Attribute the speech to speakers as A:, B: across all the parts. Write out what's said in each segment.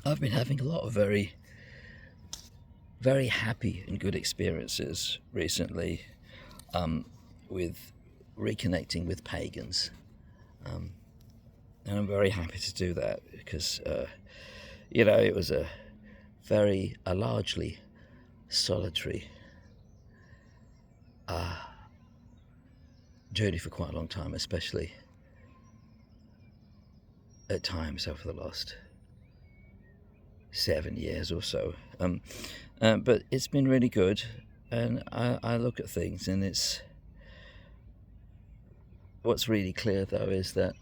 A: I've been having a lot of very, very happy and good experiences recently with reconnecting with pagans. And I'm very happy to do that because, it was a largely solitary journey for quite a long time, especially at times over the last 7 years or so. But it's been really good, and I look at things, and what's really clear though is that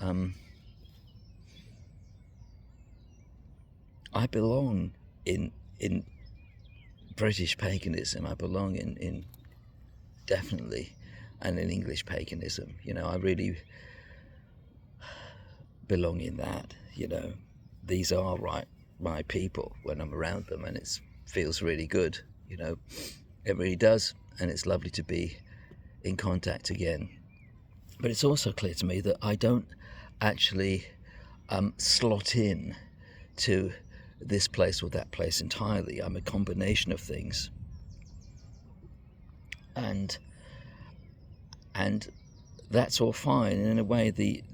A: I belong in British paganism. I belong in definitely, and in English paganism. I really belong in that. These are my people when I'm around them, and it feels really good. It really does, and it's lovely to be in contact again. But it's also clear to me that I don't actually slot in to this place or that place entirely. I'm a combination of things, and that's all fine. And in a way, the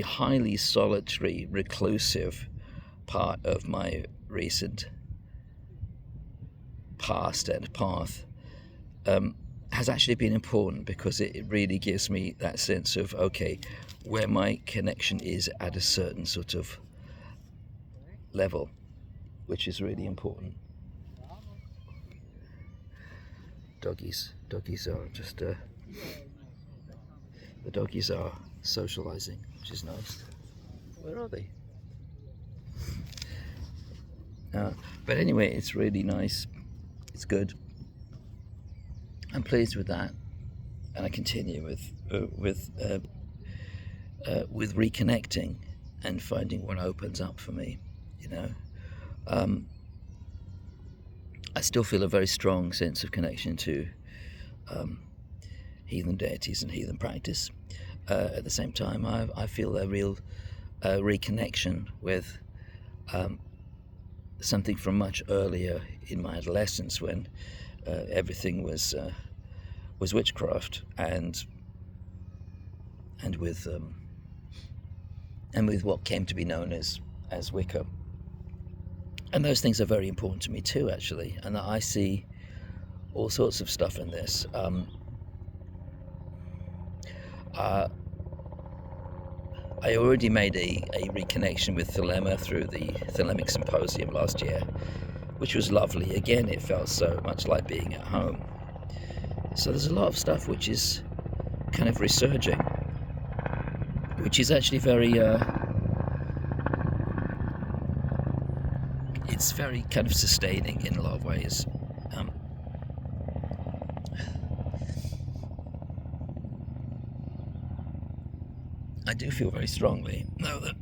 A: highly solitary, reclusive part of my recent past and path has actually been important, because it really gives me that sense of, okay, where my connection is at a certain sort of level, which is really important. Doggies are just the doggies are socializing, which is nice. Where are they? But anyway, it's really nice. It's good. I'm pleased with that, and I continue with reconnecting and finding what opens up for me. I still feel a very strong sense of connection to heathen deities and heathen practice. At the same time, I feel a real reconnection with something from much earlier in my adolescence, when everything was witchcraft, and with what came to be known as Wicca. And those things are very important to me too, actually, and I see all sorts of stuff in this. I already made a reconnection with Thelema through the Thelemic Symposium last year, which was lovely. Again, it felt so much like being at home. So there's a lot of stuff which is kind of resurging, which is actually very it's very kind of sustaining in a lot of ways. I do feel very strongly, though, that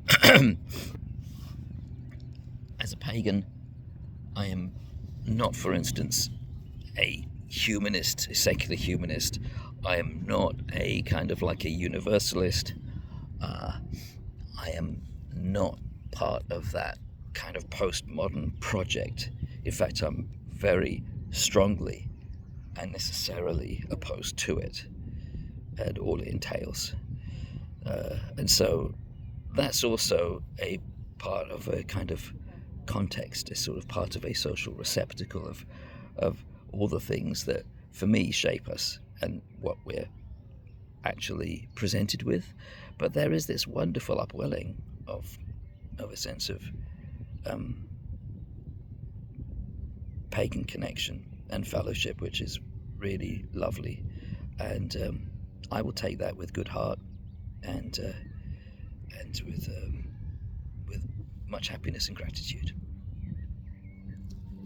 A: as a pagan, I am not, for instance, a humanist, a secular humanist. I am not a kind of like a universalist. I am not part of that kind of postmodern project. In fact, I'm very strongly and necessarily opposed to it and all it entails. And so that's also a part of a kind of context, a sort of part of a social receptacle of all the things that, for me, shape us and what we're actually presented with. But there is this wonderful upwelling of a sense of pagan connection and fellowship, which is really lovely, and I will take that with good heart, and with much happiness and gratitude.